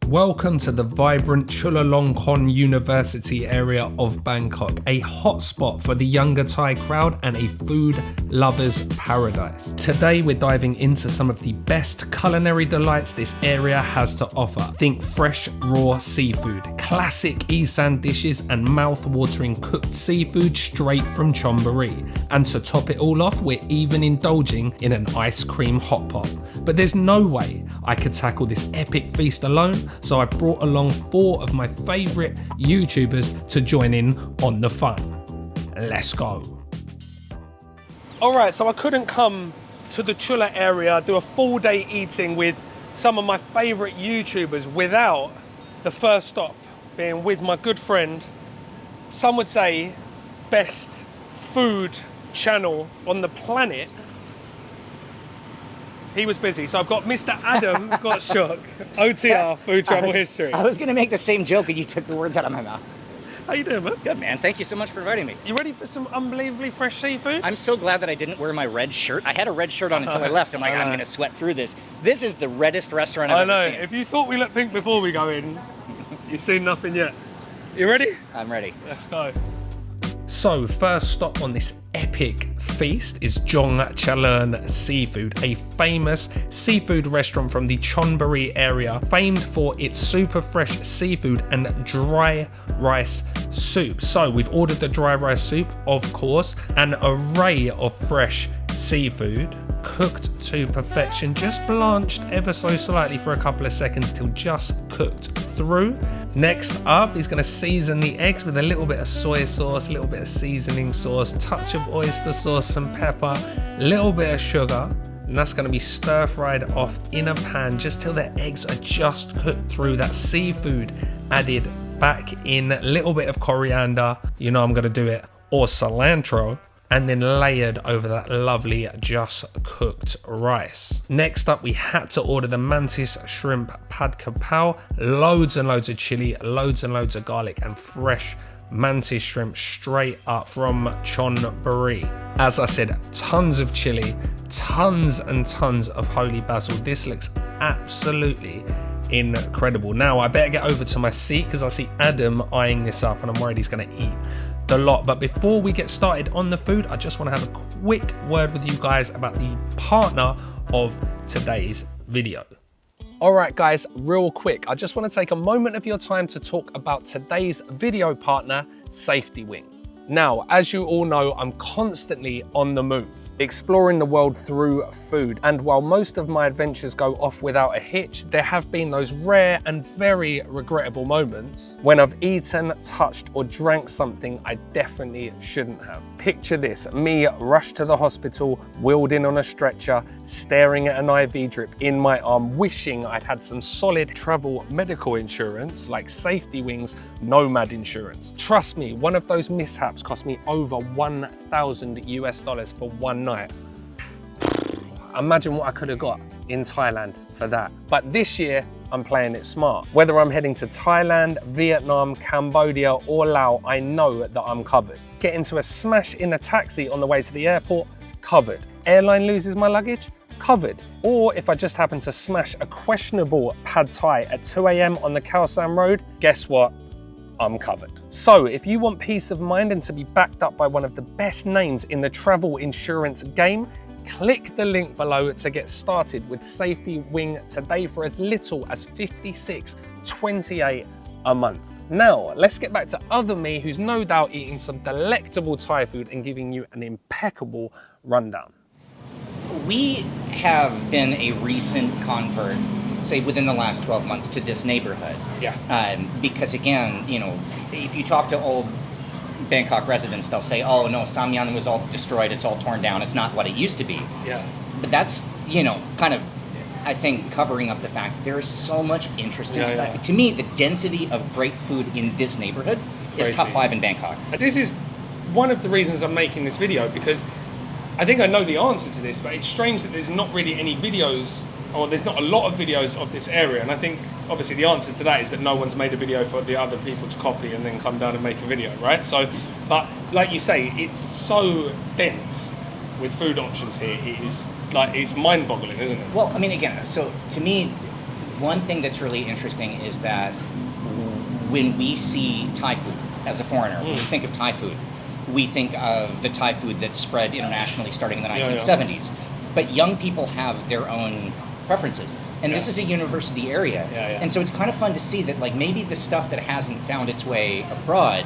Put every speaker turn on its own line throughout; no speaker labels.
Welcome to the vibrant Chulalonkorn University area of Bangkok, a hotspot for the younger Thai crowd and a food lover's paradise. Today we're diving into some of the best culinary delights this area has to offer. Think fresh raw seafood, classic Isan dishes and mouth-watering cooked seafood straight from Chonburi. And to top it all off, we're even indulging in an ice cream hot pot. But there's no way I could tackle this epic feast alone, so I've brought along 4 of my favourite YouTubers to join in on the fun. Let's go. Alright, so I couldn't come to the Chula area, do a full day eating with some of my favourite YouTubers without the first stop being with my good friend, some would say best food channel on the planet. He was busy, so I've got Mr. Adam Got Shook, OTR, Food Travel History.
I was going to make the same joke and you took the words out of my mouth.
How you doing, man?
Good, man. Thank you so much for inviting me.
You ready for some unbelievably fresh seafood?
I'm so glad that I didn't wear my red shirt. I had a red shirt on until I left. I'm like, I'm going to sweat through this. This is the reddest restaurant I've ever seen.
If you thought we looked pink before we go in, you've seen nothing yet. You ready?
I'm ready.
Let's go. So, first stop on this epic feast is Jong Charoen Seafood, a famous seafood restaurant from the Chonburi area, famed for its super fresh seafood and dry rice soup. So, we've ordered the dry rice soup, of course, an array of fresh seafood, cooked to perfection, just blanched ever so slightly for a couple of seconds till just cooked through. Next up, he's going to season the eggs with a little bit of soy sauce, a little bit of seasoning sauce, touch of oyster sauce, some pepper, a little bit of sugar, and that's going to be stir-fried off in a pan just till the eggs are just cooked through. That seafood added back in, a little bit of coriander, you know I'm going to do it, or cilantro, and then layered over that lovely just cooked rice. Next up, we had to order the mantis shrimp pad kapow, loads and loads of chili, loads and loads of garlic, and fresh mantis shrimp straight up from Chonburi. As I said, tons of chili, tons and tons of holy basil. This looks absolutely incredible. Now I better get over to my seat because I see Adam eyeing this up and I'm worried he's going to eat the lot. But before we get started on the food, I just want to have a quick word with you guys about the partner of today's video. Alright guys, real quick, I just want to take a moment of your time to talk about today's video partner, SafetyWing. Now, as you all know, I'm constantly on the move, exploring the world through food. And while most of my adventures go off without a hitch, there have been those rare and very regrettable moments when I've eaten, touched, or drank something I definitely shouldn't have. Picture this, me rushed to the hospital, wheeled in on a stretcher, staring at an IV drip in my arm, wishing I'd had some solid travel medical insurance like SafetyWing's Nomad insurance. Trust me, one of those mishaps cost me over $1,000 for one night. Imagine what I could have got in Thailand for that. But this year, I'm playing it smart. Whether I'm heading to Thailand, Vietnam, Cambodia, or Laos, I know that I'm covered. Get into a smash in a taxi on the way to the airport, covered. Airline loses my luggage, covered. Or if I just happen to smash a questionable pad thai at 2 AM on the Khao San Road, guess what? I'm covered. So if you want peace of mind and to be backed up by one of the best names in the travel insurance game, click the link below to get started with SafetyWing today for as little as $56.28 a month. Now, let's get back to other me who's no doubt eating some delectable Thai food and giving you an impeccable rundown.
We have been a recent convert, say within the last 12 months, to this neighborhood.
Yeah.
Because again, you know, if you talk to old Bangkok residents, they'll say, oh no, Samyan was all destroyed, it's all torn down, it's not what it used to be.
Yeah.
But that's, you know, kind of, I think, covering up the fact that there is so much interesting stuff. Yeah. To me, the density of great food in this neighborhood is top 5 in Bangkok.
This is one of the reasons I'm making this video, because I think I know the answer to this, but it's strange that there's not really any videos, or there's not a lot of videos of this area. And I think obviously the answer to that is that no one's made a video for the other people to copy and then come down and make a video, right? So, but like you say, it's so dense with food options here. It is like, it's mind-boggling, isn't it?
Well, I mean, again, so to me, one thing that's really interesting is that when we see Thai food as a foreigner, when we think of Thai food, we think of the Thai food that's spread internationally starting in the 1970s. But young people have their own preferences. And this is a university area. And so it's kind of fun to see that like maybe the stuff that hasn't found its way abroad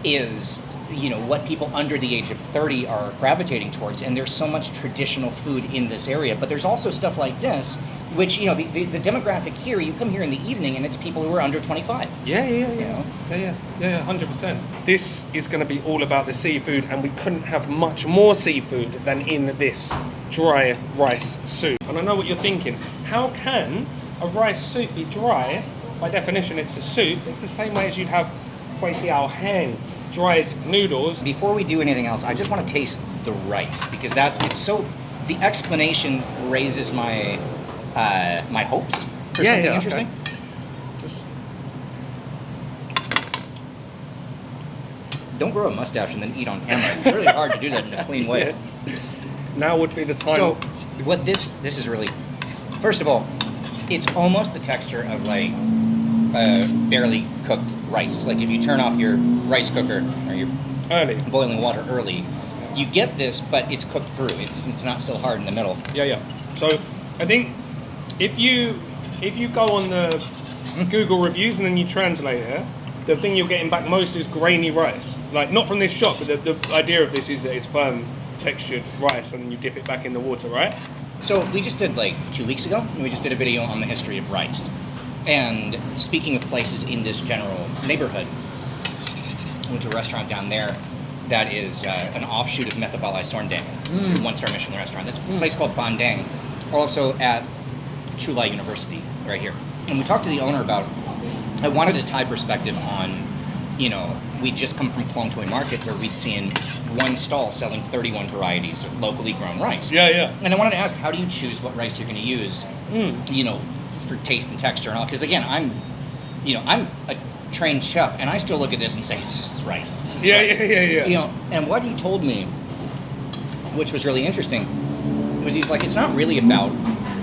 is, you know, what people under the age of 30 are gravitating towards. And there's so much traditional food in this area. But there's also stuff like this, which, you know, the demographic here, you come here in the evening and it's people who are under 25. You know?
100%. This is going to be all about the seafood, and we couldn't have much more seafood than in this dry rice soup. And I know what you're thinking. How can a rice soup be dry? By definition, it's a soup. It's the same way as you'd have kway teow hang, dried noodles.
Before we do anything else, I just want to taste the rice because the explanation raises my my hopes for something interesting.
Okay.
Don't grow a mustache and then eat on camera. It's really hard to do that in a clean way.
Yes. Now would be the time.
So, what this is really, first of all, it's almost the texture of like barely cooked rice. Like if you turn off your rice cooker or your boiling water early, you get this, but it's cooked through. It's not still hard in the middle.
So I think if you go on the Google reviews and then you translate it, the thing you're getting back most is grainy rice. Like not from this shop, but the idea of this is that it's firm textured rice and then you dip it back in the water, right?
So we just did like 2 weeks ago, we just did a video on the history of rice. And speaking of places in this general neighborhood, I went to a restaurant down there that is an offshoot of Methabalai Sorndang, one-star Michelin restaurant. That's a place called Bandang, also at Chulalonkorn University, right here. And we talked to the owner about, I wanted a Thai perspective on, you know, we'd just come from Klong Toy Market where we'd seen one stall selling 31 varieties of locally grown rice. And I wanted to ask, how do you choose what rice you're going to use, you know, for taste and texture and all? Because again, I'm a trained chef and I still look at this and say, it's rice. You know, and what he told me, which was really interesting, was he's like, it's not really about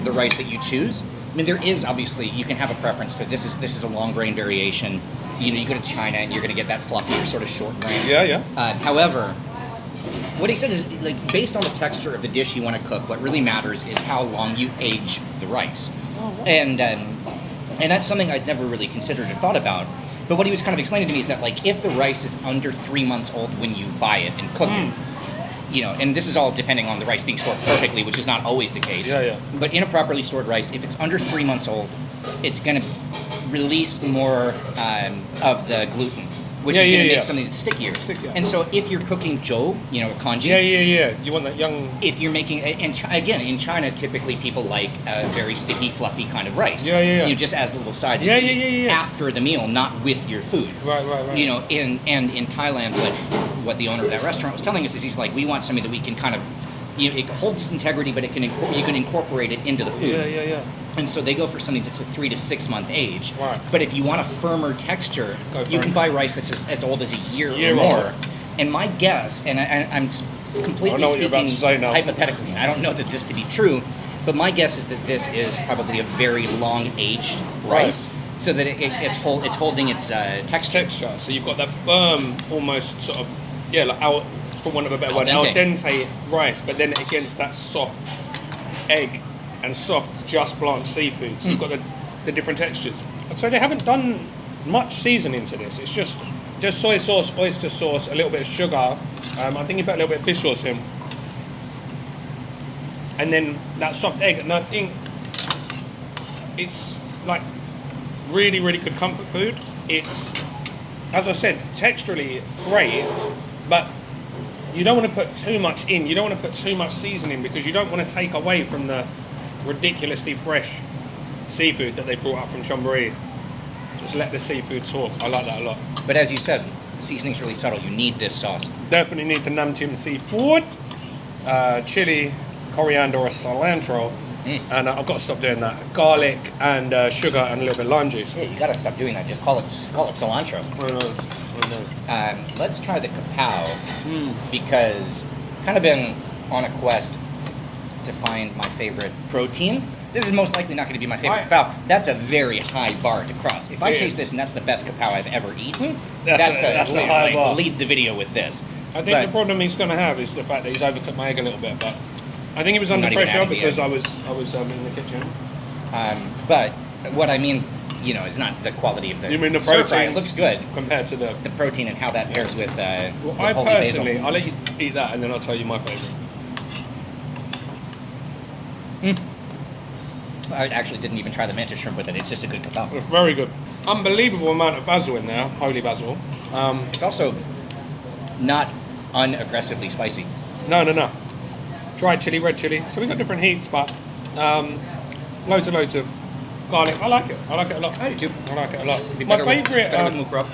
the rice that you choose. I mean, there is obviously, you can have a preference to this is a long grain variation. You know, you go to China and you're going to get that fluffier sort of short grain. However, what he said is, like, based on the texture of the dish you want to cook, what really matters is how long you age the rice. And that's something I'd never really considered or thought about. But what he was kind of explaining to me is that, like, if the rice is under 3 months old when you buy it and cook it, you know, and this is all depending on the rice being stored perfectly, which is not always the case. But in a properly stored rice, if it's under 3 months old, it's going to release more of the gluten, which is going to make something that's stickier. And so if you're cooking zhou, you know, congee.
You want that young.
If you're making, again, in China, typically people like a very sticky, fluffy kind of rice. You know, just as a little side. After the meal, not with your food.
Right.
You know, in Thailand, what the owner of that restaurant was telling us is he's like, we want something that we can kind of, you know, it holds its integrity, but you can incorporate it into the food. And so they go for something that's a 3 to 6 month age. But if you want a firmer texture, you can buy rice that's as old as a year or more. And my guess, and I'm completely speaking hypothetically, and I don't know that this to be true, but my guess is that this is probably a very long aged rice. So that it's holding its texture.
So you've got that firm, almost sort of, like for want of a better word, al dente rice, but then against that soft egg and soft just blanched seafood. So you've got the different textures. So they haven't done much seasoning to this. It's just soy sauce, oyster sauce, a little bit of sugar. I think you put a little bit of fish sauce in. And then that soft egg. And I think it's like really, really good comfort food. It's, as I said, texturally great, but you don't want to put too much in. You don't want to put too much seasoning because you don't want to take away from the ridiculously fresh seafood that they brought up from Chonburi. Just let the seafood talk. I like that a lot.
But as you said, the seasoning's really subtle. You need this sauce.
Definitely need the nam tim seafood, chili, coriander or cilantro. And I've got to stop doing that. Garlic and sugar and a little bit of lime juice.
Yeah, you got to stop doing that. Just call it cilantro.
I know.
Let's try the kapow because I've kind of been on a quest to find my favorite protein. this is most likely not going to be my favorite kapow. That's a very high bar to cross. If I taste this and that's the best kapow I've ever eaten, that's a high bar. Lead the video with this.
I think the problem he's going to have is the fact that he's overcooked my egg a little bit, but I think he was under pressure because I was in the kitchen.
But what I mean, you know, is not the quality of the.
You mean the
stir
protein?
fry. It looks good
compared to the
protein and how that pairs with.
Well, I personally, basil. I'll let you eat that and then I'll tell you my favorite.
I actually didn't even try the mantis shrimp with it. It's just a good kapow.
It's very good. Unbelievable amount of basil in there, holy basil.
It's also not unaggressively spicy.
No. Dried chili, red chili. So we've got different heats, but loads of garlic. I like it a lot.
I do too.
I like it a lot.
My favorite. With mukrab.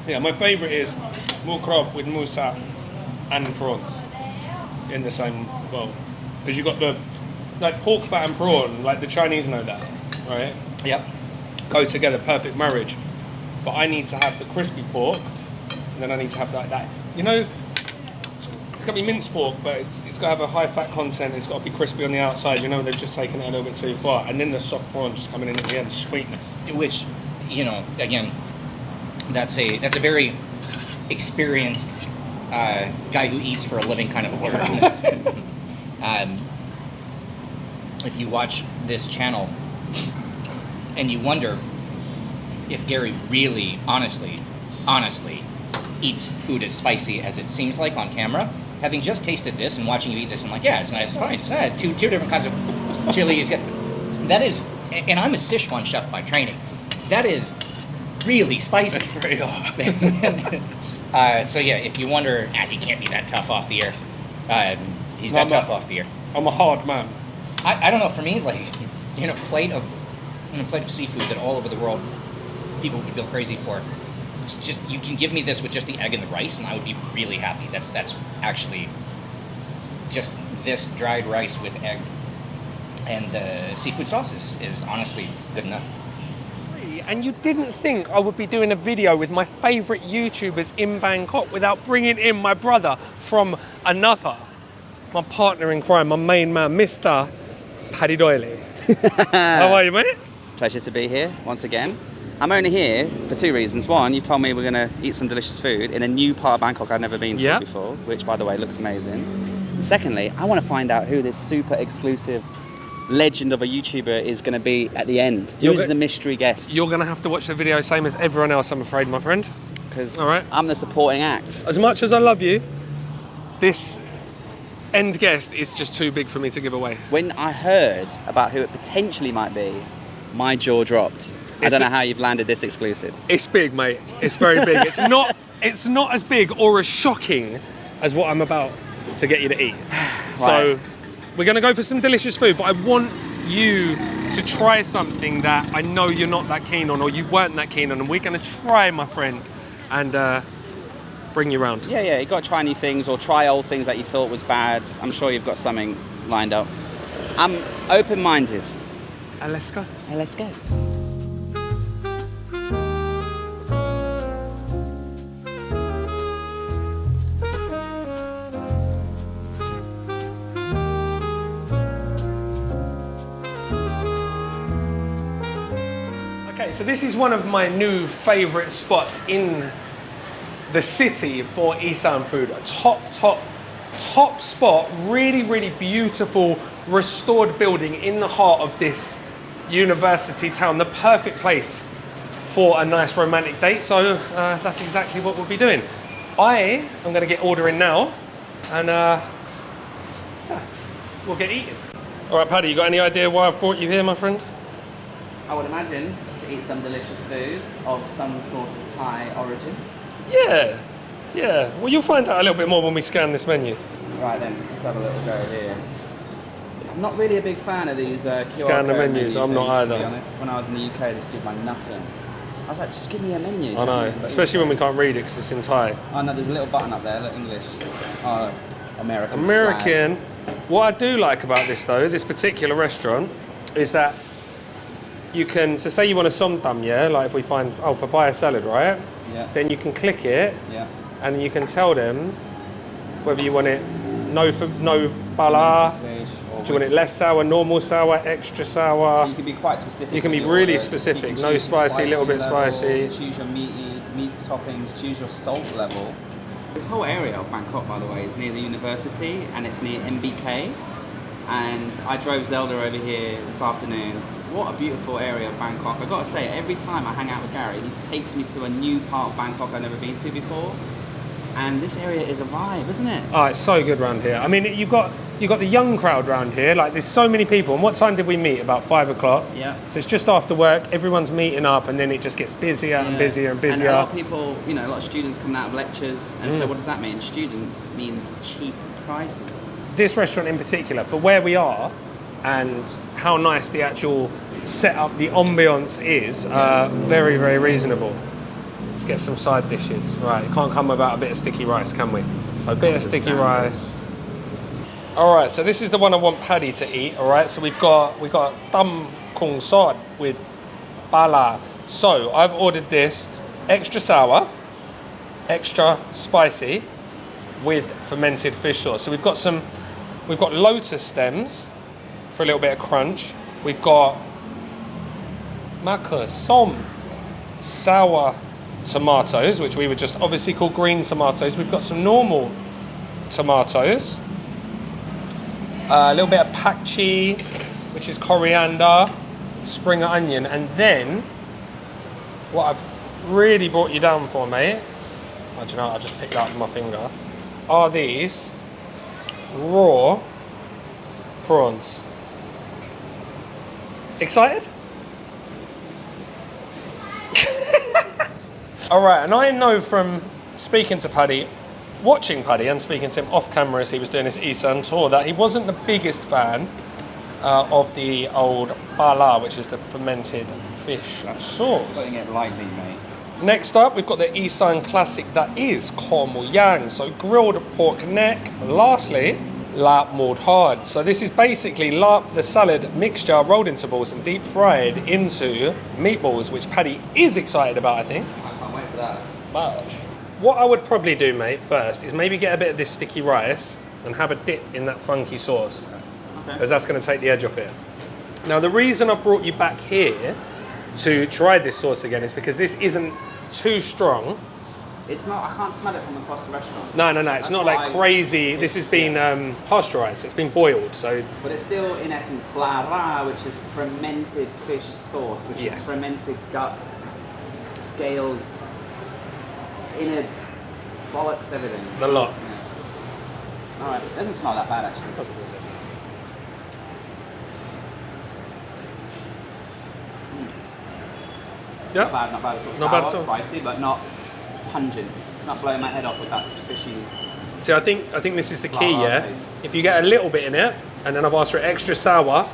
Yeah, my favorite is mukrab with musa and prawns in the same bowl. Because you got the like pork fat and prawn, like the Chinese know that, right?
Yep. Go
together, perfect marriage. But I need to have the crispy pork, and then I need to have that. You know, it's got to be minced pork, but it's got to have a high fat content. It's got to be crispy on the outside. You know, they've just taken it a little bit too far, and then the soft prawn just coming in at the end, sweetness.
Which, you know, again, that's a very experienced guy who eats for a living kind of a word. If you watch this channel and you wonder if Gary really, honestly eats food as spicy as it seems like on camera, having just tasted this and watching you eat this, I'm like, yeah, it's nice, it's fine. It's two different kinds of chili. That is, and I'm a Sichuan chef by training. That is really spicy.
That's very hot.
So yeah, if you wonder, he can't be that tough off the air. He's that tough off the air.
I'm a hard man.
I don't know. For me, like in a plate of seafood that all over the world people would go crazy for, it's just you can give me this with just the egg and the rice, and I would be really happy. That's actually just this dried rice with egg and the seafood sauce is honestly it's good enough.
And you didn't think I would be doing a video with my favourite YouTubers in Bangkok without bringing in my brother from another, my partner in crime, my main man, Mr. Paddy Doyley. How are you, mate?
Pleasure to be here once again. I'm only here for two reasons. One, you told me we're going to eat some delicious food in a new part of Bangkok I've never been to before, which, by the way, looks amazing. And secondly, I want to find out who this super exclusive legend of a YouTuber is going to be at the end. Who's the mystery guest?
You're going to have to watch the video same as everyone else, I'm afraid, my friend.
Because I'm the supporting act.
As much as I love you, this end guest is just too big for me to give away.
When I heard about who it potentially might be, my jaw dropped. I don't know how you've landed this exclusive.
It's big, mate. It's very big. It's not as big or as shocking as what I'm about to get you to eat. Right. So we're going to go for some delicious food, but I want you to try something that I know you're not that keen on or you weren't that keen on, and we're going to try, my friend, and bring you round.
Yeah, you got to try new things or try old things that you thought was bad. I'm sure you've got something lined up. I'm open-minded.
And let's go.
Let's go.
Okay, so this is one of my new favourite spots in the city for Isan food. A top spot, really beautiful restored building in the heart of this university town. The perfect place for a nice romantic date. So that's exactly what we'll be doing. I am going to get ordering now and we'll get eating. All right, Paddy, you got any idea why I've brought you here, my friend?
I would imagine to eat some delicious food of some sort of Thai origin.
Yeah. Well, you'll find out a little bit more when we scan this menu.
Right then, let's have a little go here. I'm not really a big fan of these QR
scan the menus. I'm not either.
To be honest, when I was in the UK, this did my nutting. I was like, just give me a menu.
I know, especially when we can't read it because it's in Thai.
Oh no, there's a little button up there. Look, English. Oh, American.
Flag. What I do like about this though, this particular restaurant, is that you can, so say you want a som tam, yeah? Like if we find, papaya salad, right?
Yeah.
Then you can click it, and you can tell them whether you want it no bala,
fish, or
Do you want it less sour, normal sour, extra sour?
So you can be quite specific.
You can be
with your
really
order.
specific.
You can
No
choose the
spicy, little bit
level,
spicy.
Choose your meat toppings, choose your salt level. This whole area of Bangkok, by the way, is near the university and it's near MBK. And I drove Zelda over here this afternoon. What a beautiful area of Bangkok. I've got to say, every time I hang out with Gary, he takes me to a new part of Bangkok I've never been to before. And this area is a vibe, isn't it?
Oh, it's so good round here. I mean, you've got the young crowd round here. Like, there's so many people. And what time did we meet? About 5 o'clock.
Yeah.
So it's just after work. Everyone's meeting up, and then it just gets busier and busier and busier.
And a lot of people, you know, a lot of students coming out of lectures. And so what does that mean? Students means cheap prices.
This restaurant in particular, for where we are and how nice the actual setup, the ambience is, very, very reasonable. Let's get some side dishes. Right, it can't come without a bit of sticky rice, can we? A bit of sticky rice. All right, so this is the one I want Paddy to eat. All right, so we've got tam kung sod with bala. So I've ordered this extra sour, extra spicy, with fermented fish sauce. So we've got lotus stems for a little bit of crunch. We've got maka som sour tomatoes, which we would just obviously call green tomatoes. We've got some normal tomatoes, a little bit of pak chi, which is coriander, spring onion, and then what I've really brought you down for, mate, I don't know, I just picked that up with my finger, are these raw prawns. Excited? All right, and I know from speaking to Paddy, watching Paddy and speaking to him off camera as he was doing his Isan tour, that he wasn't the biggest fan of the old bala, which is the fermented fish sauce.
Putting it lightly, mate.
Next up, we've got the Isan classic that is kho mu yang, so grilled pork neck. Lastly, lap mulled hard. So this is basically lap, the salad mixture, rolled into balls and deep fried into meatballs, which Paddy is excited about, I think.
I can't wait for that.
Much. What I would probably do, mate, first is maybe get a bit of this sticky rice and have a dip in that funky sauce, because that's going to take the edge off it. Now, the reason I brought you back here to try this sauce again is because this isn't too strong.
It's not, I can't smell it from across the restaurant.
No, it's not like crazy. This has been pasteurized, it's been boiled, so it's...
But it's still, in essence, blara, which is fermented fish sauce, which is fermented guts, scales, innards, bollocks, everything.
The lot.
Yeah. Alright, it doesn't smell that bad, actually.
Doesn't it? Yeah.
Not bad at all.
Not bad at all.
Spicy, but not pungent. It's not blowing my head off with that fishy.
See, I think this is the key, yeah? If you get a little bit in it, and then I've asked for extra sour,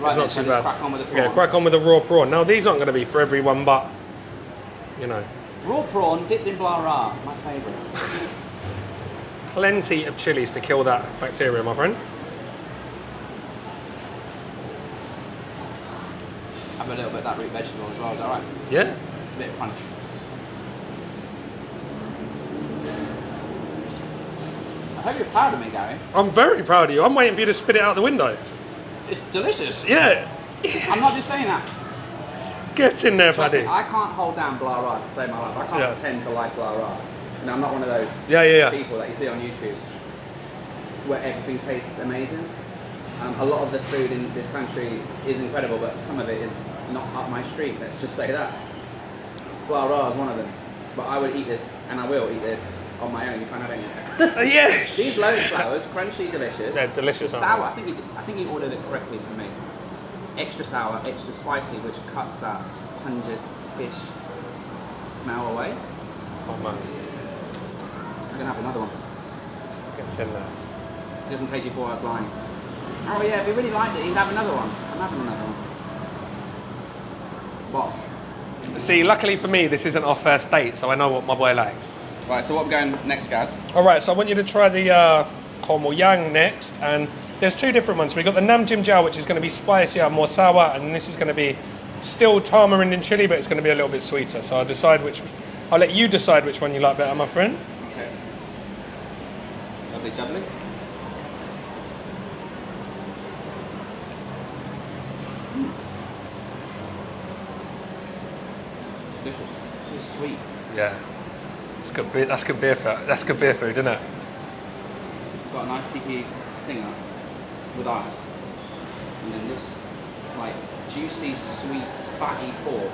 it's not too bad.
Crack on with the prawn.
Yeah, crack on with the raw prawn. Now, these aren't going to be for everyone, but, you know.
Raw prawn dipped in blara, my favourite.
Plenty of chilies to kill that bacteria, my friend.
Have a little bit of that root vegetable as well, is that right?
Yeah.
A bit of crunch. I hope you're proud of me, Gary.
I'm very proud of you. I'm waiting for you to spit it out the window.
It's delicious.
Yeah.
I'm not just saying that.
Get in there,
Trust me,
Paddy.
I can't hold down blara to save my life. I can't pretend to like blara. You know, I'm not one of those people that you see on YouTube where everything tastes amazing. A lot of the food in this country is incredible, but some of it is not up my street, let's just say that. Blara is one of them. But I would eat this, and I will eat this, on my own. You can't have any of it.
Yes!
These lotus flowers, crunchy, delicious.
They're delicious,
It's sour. I think you ordered it correctly for me. Extra sour, extra spicy, which cuts that pungent fish smell away.
Oh, man.
I'm gonna have another one.
Get in there.
Just in case you thought I was lying. Oh yeah, if you really liked it, you'd have another one. I'm having another one. Bosh.
See, luckily for me, this isn't our first date, so I know what my boy likes.
Right, so what we're going next, guys?
All right, so I want you to try the kho mu yang next, and there's two different ones. We've got the nam jim jiao, which is going to be spicier, more sour, and this is going to be still tamarind and chili, but it's going to be a little bit sweeter. So I'll let you decide which one you like better, my friend.
Okay. Lovely jubbly. delicious. It's so sweet.
Yeah. It's good beer. That's good beer food. That's good beer food, isn't it?
It's got a nice cheeky singer with ice. And then this, like, juicy, sweet, fatty pork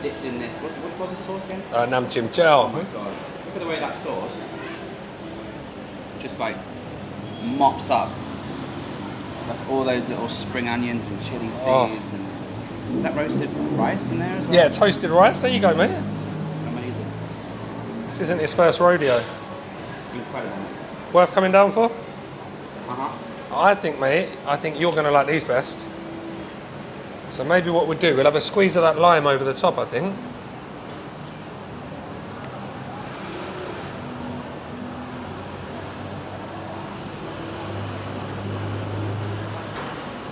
dipped in this. What do you call this sauce again?
Nam chim chow.
Oh my god. Look at the way that sauce just, like, mops up. Like all those little spring onions and chili seeds.
Oh.
And is that roasted rice in there as well?
Yeah, toasted rice. There you go, mate.
Amazing.
This isn't his first rodeo.
Incredible.
Worth coming down for?
Uh-huh.
I think, mate, you're going to like these best. So maybe what we'll do, we'll have a squeeze of that lime over the top, I think.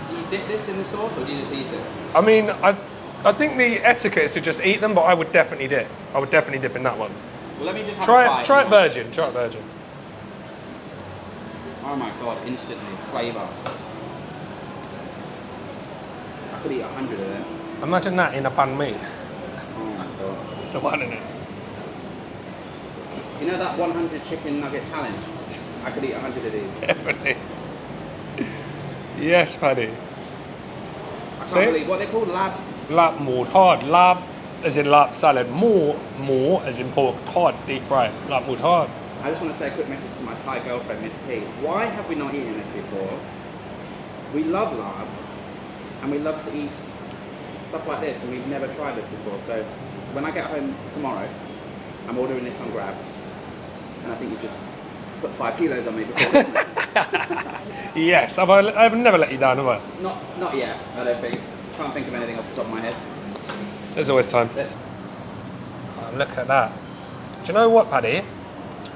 Do you dip this in the sauce or do you just eat it?
I mean, I think the etiquette is to just eat them, but I would definitely dip. I would definitely dip in that one.
Well, let me just have a
Try
bite.
it virgin. Try it virgin.
Oh my god, instantly. Flavour. I could eat 100 of them.
Imagine that in a banh mi.
Oh my god.
It's the one, isn't it?
You know that 100 chicken nugget challenge? I could eat 100 of these.
Definitely. Yes, Paddy.
I
See?
can't believe what they call lab.
Lap more hard. Lab as in lap salad. More as in pork. Hard, deep fried. Lap more hard.
I just want to say a quick message to my Thai girlfriend, Miss P. Why have we not eaten this before? We love lab and we love to eat stuff like this and we've never tried this before. So when I get home tomorrow, I'm ordering this on Grab. And I think you've just put 5 kilos on me before Christmas.
Yes, I've never let you down, have I?
Not yet, I don't think. Can't think of anything off the top of my head.
There's always time. Oh, look at that. Do you know what, Paddy?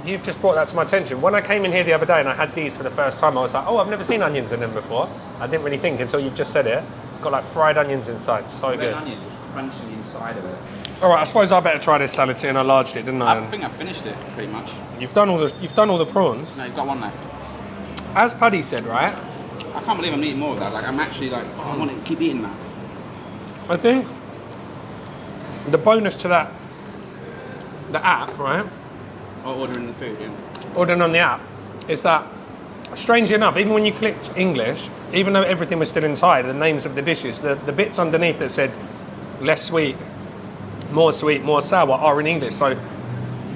You've just brought that to my attention. When I came in here the other day and I had these for the first time, I was like, oh, I've never seen onions in them before. I didn't really think until you've just said it. Got like fried onions inside, so
Red
good.
onion just crunching inside of it.
All right, I suppose I better try this salad too, and I larged it, didn't I?
I think I finished it pretty much.
You've done all the prawns.
No, you've got one left.
As Paddy said, right?
I can't believe I'm eating more of that. Like I'm actually like, oh, I want to keep eating that.
I think the bonus to that, the app, right?
Or ordering the food, yeah.
Ordering on the app, is that, strangely enough, even when you clicked English, even though everything was still inside, the names of the dishes, the bits underneath that said less sweet, more sour are in English. So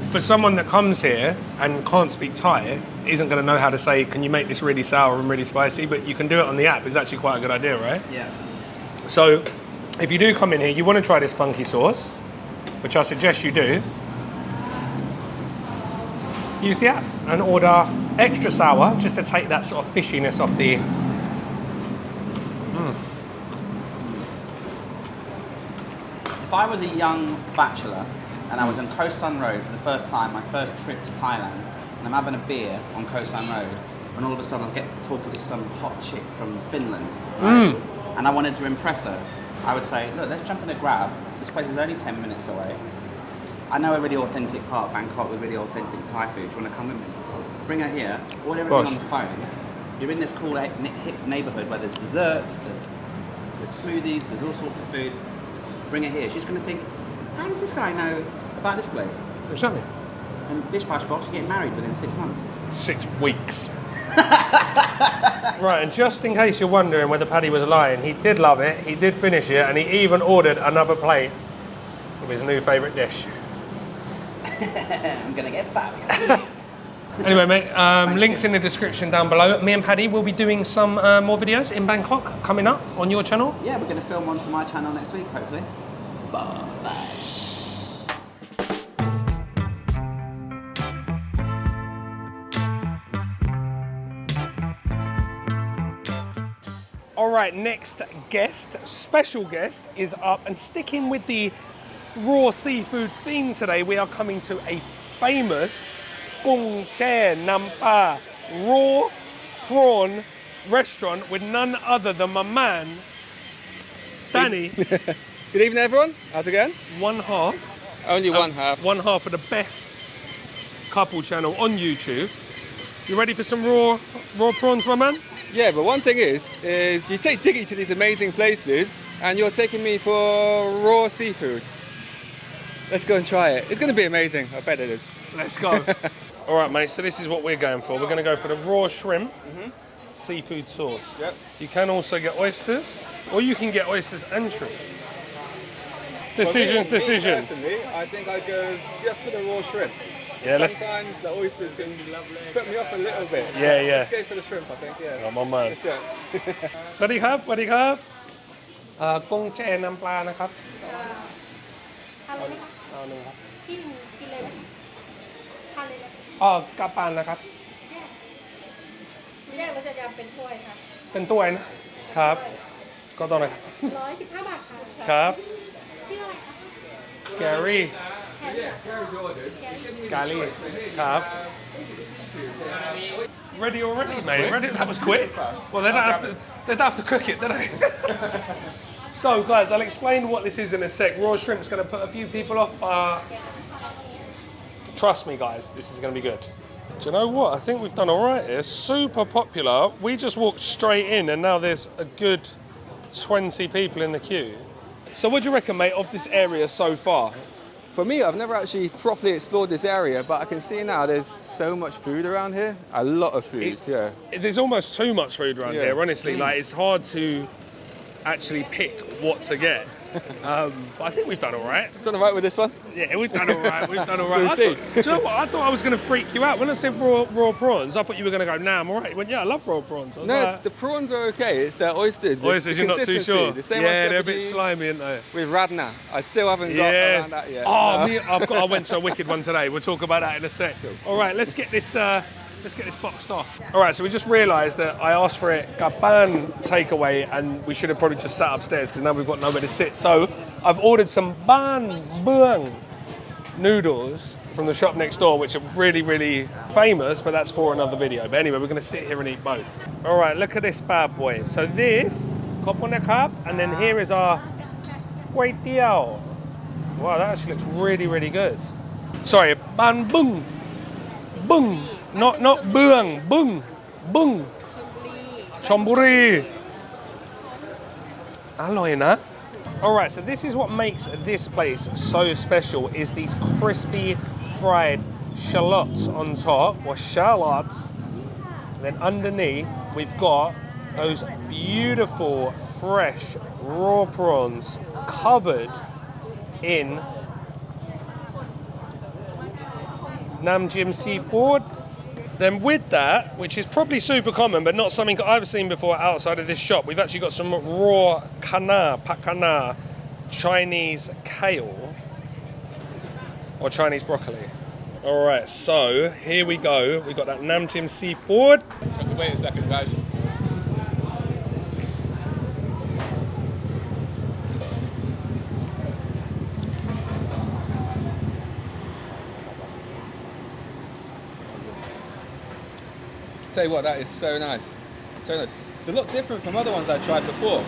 for someone that comes here and can't speak Thai, isn't going to know how to say, can you make this really sour and really spicy? But you can do it on the app. It's actually quite a good idea, right?
Yeah.
So if you do come in here, you want to try this funky sauce, which I suggest you do. Use the app and order extra sour just to take that sort of fishiness off the...
If I was a young bachelor and I was on Koh San Road for the first time, my first trip to Thailand, and I'm having a beer on Koh San Road, and all of a sudden I get talking to some hot chick from Finland, right? And I wanted to impress her, I would say, look, let's jump in a Grab. This place is only 10 minutes away. I know a really authentic part of Bangkok with really authentic Thai food. Do you want to come with me? Bring her here, order everything on the phone. You're in this cool hip neighborhood where there's desserts, there's smoothies, there's all sorts of food. Bring her here. She's going to think, how does this guy know about this place?
Exactly.
And bish bash bosh, you get married within 6 months.
6 weeks. Right, and just in case you're wondering whether Paddy was lying, he did love it, he did finish it, and he even ordered another plate of his new favourite dish.
I'm going to get fat.
Anyway, mate, links in the description down below. Me and Paddy will be doing some more videos in Bangkok coming up on your channel.
Yeah, we're going to film one for my channel next week, hopefully. Bye.
All right, next guest, special guest, is up. And sticking with the raw seafood theme today, we are coming to a famous Jong Charoen raw prawn restaurant with none other than my man, Danny.
Good evening, everyone. How's it going?
One half.
Only one half.
One half of the best couple channel on YouTube. You ready for some raw prawns, my man?
Yeah, but one thing is you take Diggy to these amazing places, and you're taking me for raw seafood. Let's go and try it. It's going to be amazing. I bet it is.
Let's go. All right, mate, so this is what we're going for. We're going to go for the raw shrimp, seafood sauce.
Yep.
You can also get oysters, or you can get oysters and shrimp. Decisions.
Personally, I think I'd go just for the raw shrimp.
Yeah,
Sometimes the oysters can put me off a little bit.
Yeah, yeah.
Let's go for the shrimp, I think, yeah.
I'm on, man.
Let's do it.
สวัสดีครับ สวัสดีครับกงเจน้ำปลานะครับ
ทานเลยไหมคะ
เอาหนึ่งครับ
กินเลยไหมทานเลยไหม
กาปานนะครับ
ทีแรกเราจะยำเป็นถ้วยค่ะ
เป็นถ้วยนะครับ ก็ต้องนะครับ
115 บาทค่ะ
ครับ
ชื่ออะไรคะ
แกรี่ กาลี่ครับ Ready already, mate. Ready? That was quick. Well, they don't have to cook it, do they? So, guys, I'll explain what this is in a sec. Raw shrimp's going to put a few people off, but trust me, guys, this is going to be good. Do you know what? I think we've done all right here. Super popular. We just walked straight in, and now there's a good 20 people in the queue. So, what do you reckon, mate, of this area so far?
For me, I've never actually properly explored this area, but I can see now there's so much food around here. A lot of food, yeah.
There's almost too much food around here, honestly. Like, it's hard to actually pick what to get. But I think we've done all right.
Done all right with this one?
Yeah, we've done all right. We've done all right.
We'll see.
Do you know what? I thought I was going to freak you out. When I said raw prawns, I thought you were going to go, nah, I'm all right. You went, yeah, I love raw prawns. I was
No,
like,
the prawns are okay. It's the oysters.
oysters, you're not too
consistency,
sure.
The same
Yeah, they're a bit slimy, aren't they?
with Radna. I still haven't got around that yet.
Oh,
No.
I went to a wicked one today. We'll talk about that in a sec. All right, let's get this boxed off. All right, so we just realised that I asked for it Gaban takeaway, and we should have probably just sat upstairs because now we've got nowhere to sit. So I've ordered some ban buang noodles from the shop next door, which are really, really famous, but that's for another video. But anyway, we're going to sit here and eat both. All right, look at this bad boy. So this, koponakap, and then here is our kway teow. Wow, that actually looks really, really good. Sorry, ban bung, bung, not buang, bung, bung. Chonburi. Alloy na. All right, so this is what makes this place so special, is these crispy fried shallots on top, or shallots. And then underneath, we've got those beautiful, fresh, raw prawns covered in Namjim seafood. Then with that, which is probably super common, but not something I've seen before outside of this shop, we've actually got some raw pakana, Chinese kale, or Chinese broccoli. All right, so here we go. We've got that Namjim seafood.
Have to wait a second, guys. Tell you what, that is so nice. So nice. It's a lot different from other ones I tried before.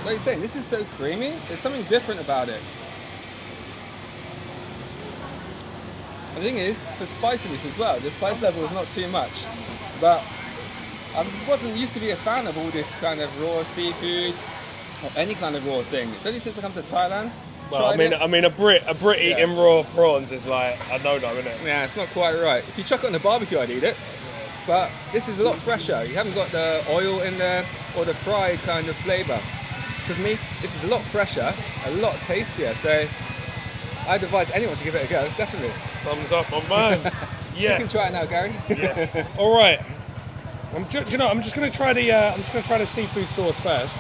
Like you're saying, this is so creamy. There's something different about it. The thing is, for spiciness as well, the spice level is not too much. But I wasn't used to be a fan of all this kind of raw seafood or any kind of raw thing. It's only since I come to Thailand.
Well, I mean, a Brit eating raw prawns is like a no-no, isn't it?
Yeah, it's not quite right. If you chuck it on the barbecue, I'd eat it. But this is a lot fresher. You haven't got the oil in there or the fried kind of flavour. So for me, this is a lot fresher, a lot tastier. So I'd advise anyone to give it a go, definitely.
Thumbs up on mine.
You can try it now, Gary.
Yes. All right. I'm just going to try the seafood sauce first.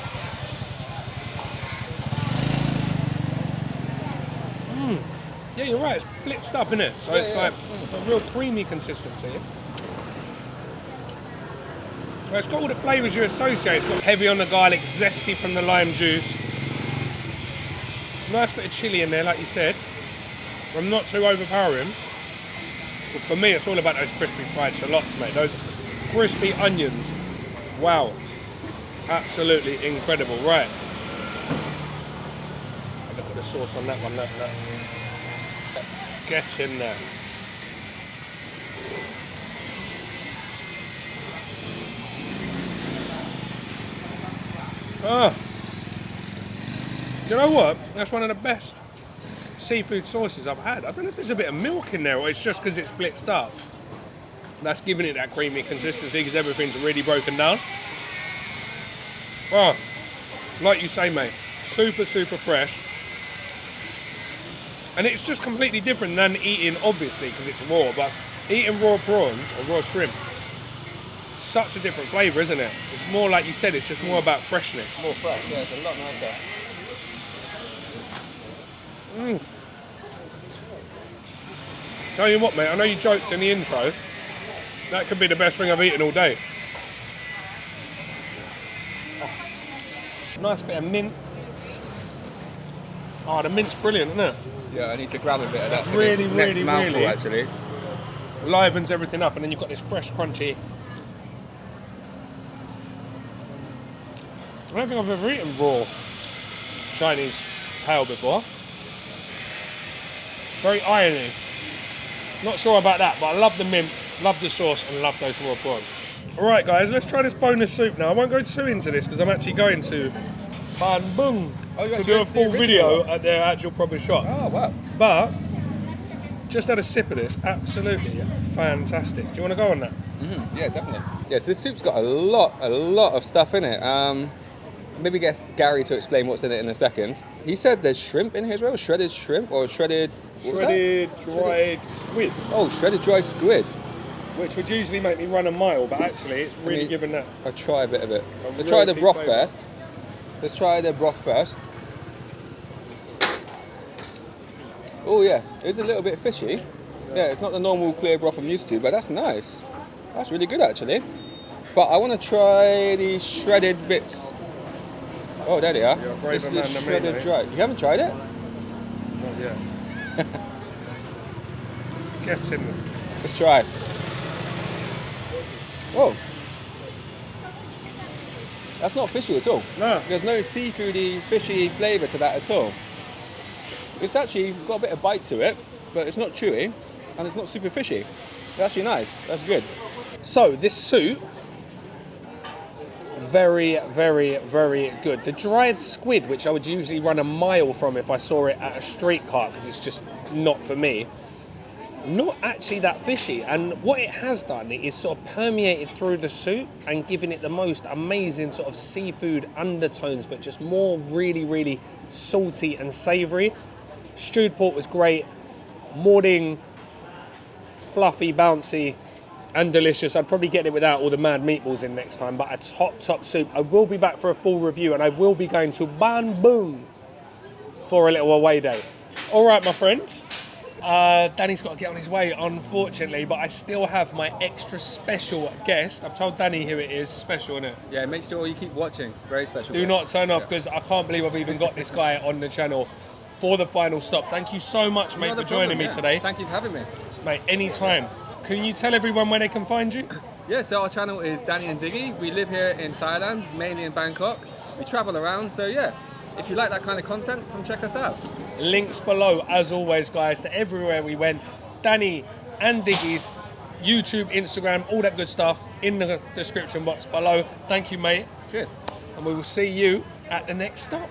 Yeah, you're right. It's blitzed up, isn't it? So it's like a real creamy consistency. Well, it's got all the flavours you associate. It's got heavy on the garlic, zesty from the lime juice. Nice bit of chilli in there, like you said. I'm not too overpowering. But for me, it's all about those crispy fried shallots, mate. Those crispy onions. Wow. Absolutely incredible. Right. Look at the sauce on that one. Look. Get in there. Do you know what? That's one of the best seafood sauces I've had. I don't know if there's a bit of milk in there or it's just because it's blitzed up. That's giving it that creamy consistency because everything's really broken down. Oh, like you say, mate, super, super fresh. And it's just completely different than eating, obviously, because it's raw, but eating raw prawns or raw shrimp, such a different flavour, isn't it? It's more like you said, it's just more about freshness.
More fresh, yeah, it's a lot nicer.
Tell you what, mate, I know you joked in the intro. That could be the best thing I've eaten all day. Oh, nice bit of mint. Oh, the mint's brilliant, isn't it?
Yeah, I need to grab a bit of that for
Really,
this next
really,
mouthful,
really.
actually.
Livens everything up, and then you've got this fresh, crunchy. I don't think I've ever eaten raw Chinese tail before. Very irony. Not sure about that, but I love the mint, love the sauce, and love those raw prawns. All right, guys, let's try this bonus soup now. I won't go too into this because I'm actually going to Ban Bung to do a full video at their actual proper shop.
Oh, wow.
But just had a sip of this, absolutely fantastic. Do you want to go on that?
Yeah, definitely. Yeah, so this soup's got a lot of stuff in it. Maybe get Gary to explain what's in it in a second. He said there's shrimp in here as well, shredded shrimp or shredded...
Shredded dried squid,
Oh, shredded dry squid.
which would usually make me run a mile, but actually it's really giving that.
I'll try a bit of it.
A
Let's try the
really
broth
flavour.
first. Let's try the broth first. Oh yeah, it's a little bit fishy. Yeah, it's not the normal clear broth I'm used to, but that's nice. That's really good actually. But I want to try the shredded bits. Oh, there they are.
You're a braver
This is
man
the
than me,
shredded
mate.
dry. You haven't tried it?
Not yet. Get in there.
Let's try. Oh. That's not fishy at all.
No.
There's no seafoody, fishy flavour to that at all. It's actually got a bit of bite to it, but it's not chewy, and it's not super fishy. It's actually nice. That's good.
So this soup, very, very, very good. The dried squid, which I would usually run a mile from if I saw it at a street cart, because it's just not for me, not actually that fishy. And what it has done is sort of permeated through the soup and given it the most amazing sort of seafood undertones, but just more really, really salty and savoury. Stewed pork was great. Morning, fluffy, bouncy, and delicious. I'd probably get it without all the mad meatballs in next time, but a top soup. I will be back for a full review, and I will be going to Ban Bung for a little away day. All right, my friend. Danny's got to get on his way, unfortunately, but I still have my extra special guest. I've told Danny who it is. Special, innit?
Yeah, make sure you keep watching. Very special.
Do not turn off, because I can't believe I've even got this guy on the channel for the final stop. Thank you so much, mate, for joining me today.
Thank you for having me.
Mate, anytime. Can you tell everyone where they can find you?
Yeah, so our channel is Danny and Diggy. We live here in Thailand, mainly in Bangkok. We travel around, so yeah, if you like that kind of content, come check us out.
Links below, as always, guys, to everywhere we went. Danny and Diggy's YouTube, Instagram, all that good stuff in the description box below. Thank you, mate.
Cheers.
And we will see you at the next stop.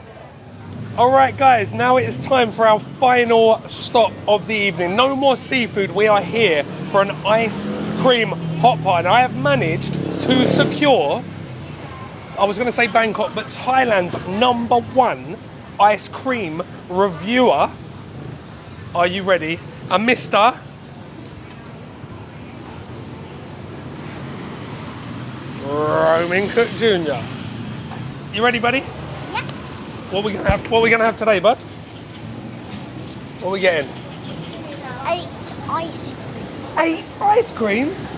All right, guys, now it is time for our final stop of the evening. No more seafood. We are here for an ice cream hot pot. And I have managed to secure, I was going to say Bangkok, but Thailand's #1 ice cream reviewer. Are you ready? A Mr. Roman Cook Jr. You ready, buddy? What are we gonna have? What are we gonna have today, bud? What are we getting?
8 ice cream.
8 ice creams?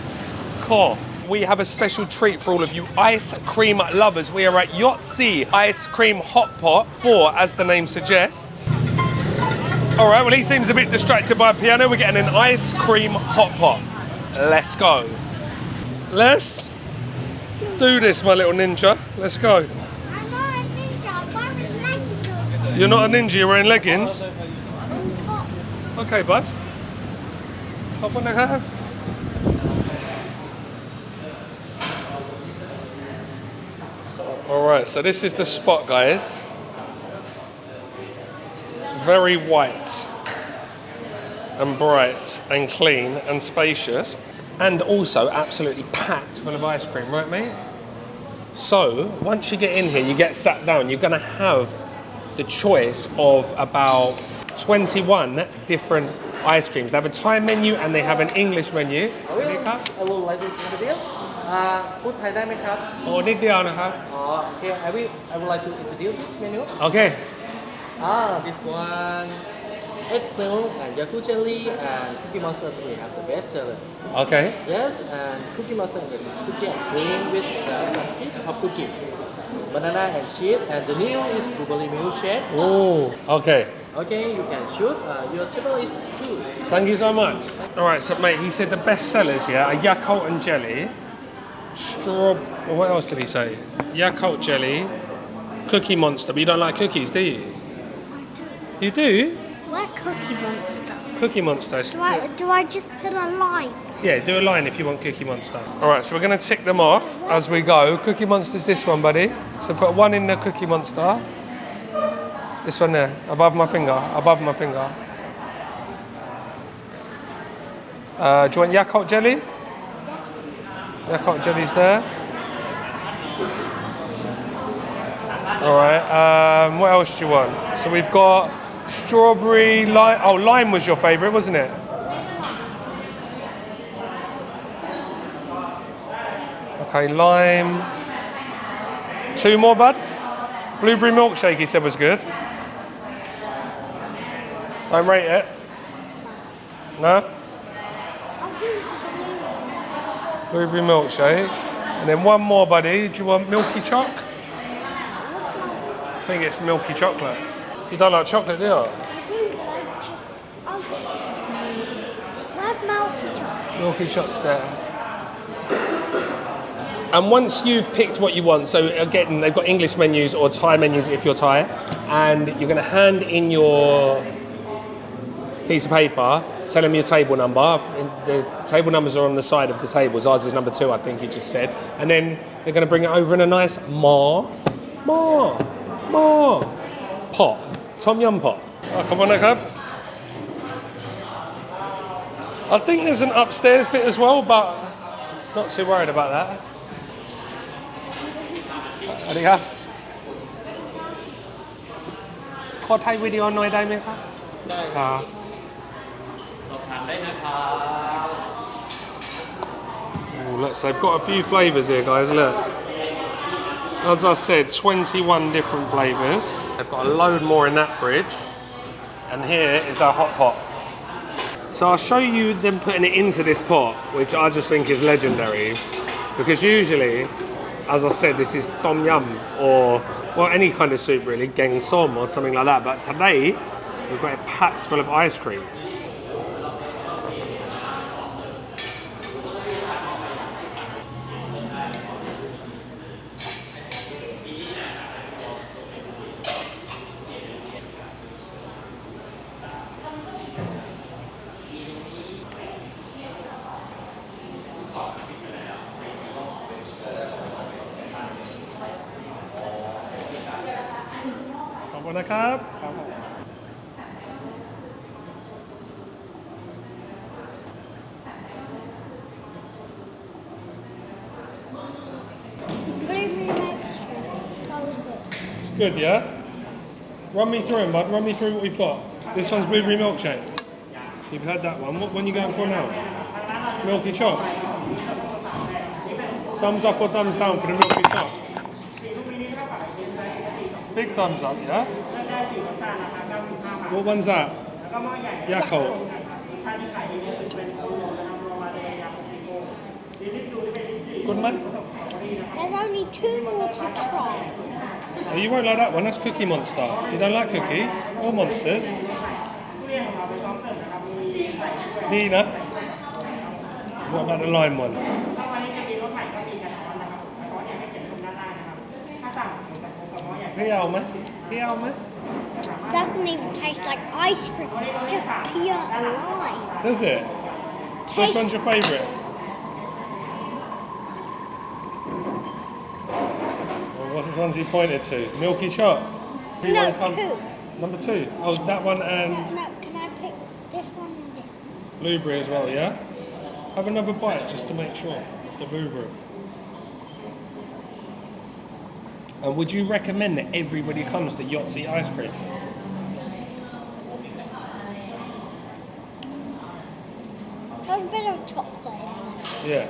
Cool. We have a special treat for all of you ice cream lovers. We are at Yotzi Ice Cream Hot Pot 4, as the name suggests. All right, well, he seems a bit distracted by a piano. We're getting an ice cream hot pot. Let's go. Let's do this, my little ninja. Let's go.
I'm not a ninja, I'm wearing leggings.
You're not a ninja, you're wearing leggings? Okay, bud. Hop on the car. Alright, so this is the spot, guys. Very white. and bright and clean and spacious, and also absolutely packed full of ice cream, right, mate? So once you get in here, you get sat down, you're going to have the choice of about 21 different ice creams. They have a Thai menu and they have an English menu.
I will like to introduce พูดไทยได้ไหมครับ
โอ้นิดเดียวนะครับ
Okay, I would like to introduce this menu.
Okay.
This one, egg milk and yakult jelly and cookie monster we have the best seller.
Okay.
Yes, and cookie monster and the cookie and cream with some piece of cookie. Banana and cheese, and the new is blueberry milkshake.
Oh, okay.
Okay, you can choose. Your table is 2.
Thank you so much. All right, so mate, he said the best sellers here are Yakult and jelly, what else did he say? Yakult jelly, Cookie Monster. But you don't like cookies, do you? You do?
Where's Cookie Monster?
Cookie Monster.
Do I just put a line?
Yeah, do a line if you want Cookie Monster. All right, so we're going to tick them off as we go. Cookie Monster's this one, buddy. So put one in the Cookie Monster. This one there, above my finger. Do you want Yakult jelly? Yakult jelly's there. All right, what else do you want? So we've got strawberry, lime. Oh, lime was your favourite, wasn't it? Okay, lime. 2 more, bud? Blueberry milkshake, he said was good. Don't rate it. No? Blueberry milkshake. And then one more, buddy. Do you want milky choc? I think it's milky chocolate. You don't like chocolate, do you?
Where's Milky Chocolate?
Milky choc's there. And once you've picked what you want, so again, they've got English menus or Thai menus if you're Thai, and you're going to hand in your piece of paper, tell them your table number. The table numbers are on the side of the tables. Ours is number 2, I think he just said. And then they're going to bring it over in a nice pot. Tom yum pot. Oh, come on, Nakab. I think there's an upstairs bit as well, but not too worried about that. สวัสดีครับขอถ่ายวิดีโอหน่อยได้ไหมครับได้ครับสอบถามได้นะครับ Look, so they've got a few flavours here, guys. Look, as I said, 21 different flavours. They've got a load more in that fridge, and here is our hot pot. So I'll show you them putting it into this pot, which I just think is legendary, because usually, as I said, this is tom yum or, well, any kind of soup really, geng som or something like that. But today, we've got it packed full of ice cream. It's good, yeah? Run me through them, bud. Run me through what we've got. This one's blueberry milkshake. You've had that one. What one are you going for now? Milky choc. Thumbs up or thumbs down for the milky choc? Big thumbs up, yeah? What one's that? Yakult. Good, man?
There's only 2 more to try.
Oh, you won't like that one. That's Cookie Monster. You don't like cookies or monsters? Dina? What about the lime one?
Doesn't even taste like ice cream, just pure lime.
Does it? Which one's your favourite? Well, what one's he pointed to? Milky Choc?
No, 2.
Number 2. Oh, that one and...
No, can I pick this one and this
Blueberry as well, yeah? Have another bite just to make sure of the blueberry. And would you recommend that everybody comes to Yahtzee ice cream?
There's a bit of chocolate in there.
Yeah.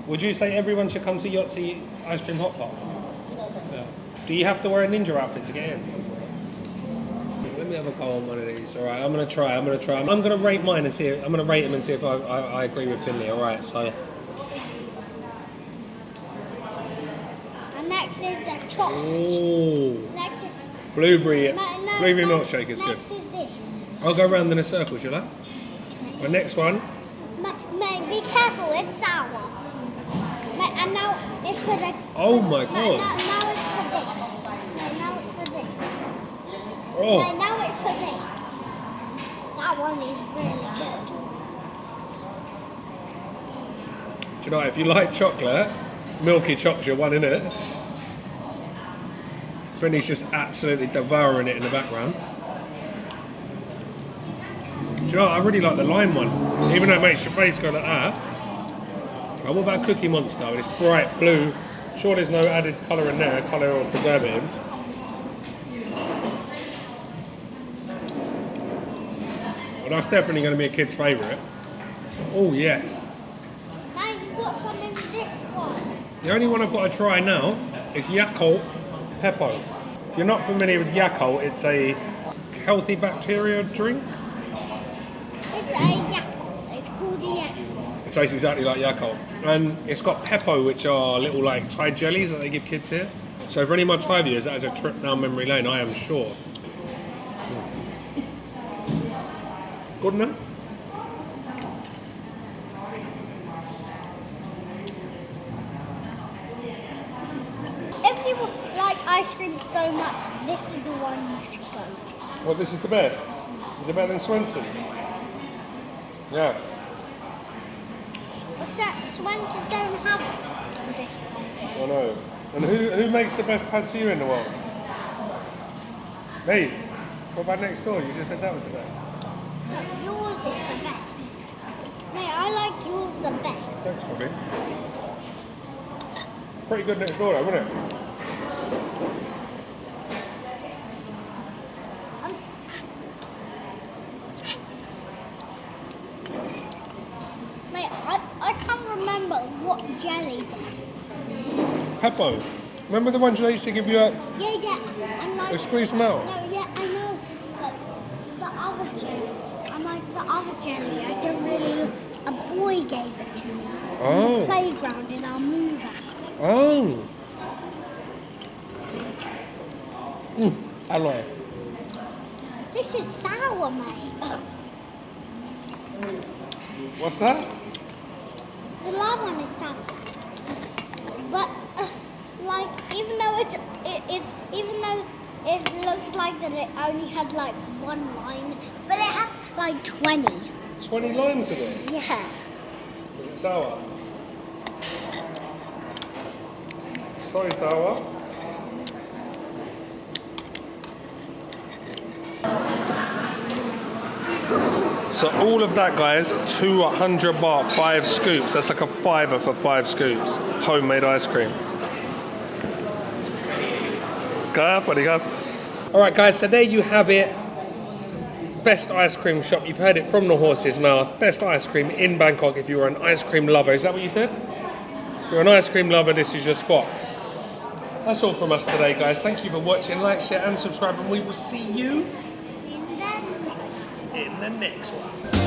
Would you say everyone should come to Yahtzee ice cream hot pot? Yeah. Do you have to wear a ninja outfit to get in? Let me have a go on one of these. All right, I'm gonna try. I'm gonna rate mine and see. I'm gonna rate him and see if I agree with Finley. All right, so.
And next is the chocolate.
Ooh.
Next is,
Blueberry.
no,
Blueberry
no,
milkshake is good.
Next is this.
I'll go round in a circle, shall I? The next one.
Mate, be careful, it's sour. Mate, and now it's for the...
Oh my
Mate,
god.
now it's for this. Mate, now it's for this.
Oh.
Mate, now it's for this. That one is really good.
Do you know, if you like chocolate, milky chocolate's your one, innit? Finny's just absolutely devouring it in the background. Do you know what? I really like the lime one, even though it makes your face go like that. And what about Cookie Monster? It's bright blue. Sure, there's no added colour in there, colour or preservatives. Well, that's definitely going to be a kid's favourite. Oh yes.
Now you've got some in this one.
The only one I've got to try now is Yakult Peppo. If you're not familiar with Yakult, it's a healthy bacteria drink.
It's a Yakult. It's called a Yakult.
It tastes exactly like Yakult. And it's got Peppo, which are little like Thai jellies that they give kids here. So for any of my Thai viewers, that is a trip down memory lane, I am sure. Good enough?
If you like ice cream so much, this is the one you should go to.
Well, this is the best. Is it better than Swenson's? Yeah.
Swenson don't have this one.
I know. And who makes the best pad see ew in the world? Me. What about next door? You just said that was the best.
Yours is the best. Mate, I like yours the best.
Thanks, Bobby. Pretty good next door, though, wasn't it?
Mate, I can't remember what jelly this is.
Peppo. Remember the ones they used to give you a...
Yeah, and like...
They squeeze them out?
No, yeah, I know. But the other jelly, I'm like the other jelly, I don't really... A boy gave it to me.
Oh.
On the playground in our move out.
Oh. Hello.
This is sour, mate.
What's that?
The last one is sour. But, like, even though even though it looks like that it only had like one line, but it has like 20.
20 limes in it.
Yeah.
Is it sour? Sorry, sour. So all of that, guys, 200 baht, 5 scoops. That's like a $5 for 5 scoops. Homemade ice cream. All right, guys, so there you have it. Best ice cream shop. You've heard it from the horse's mouth. Best ice cream in Bangkok if you're an ice cream lover. Is that what you said? If you're an ice cream lover, this is your spot. That's all from us today, guys. Thank you for watching. Like, share, and subscribe, and we will see you in the next one.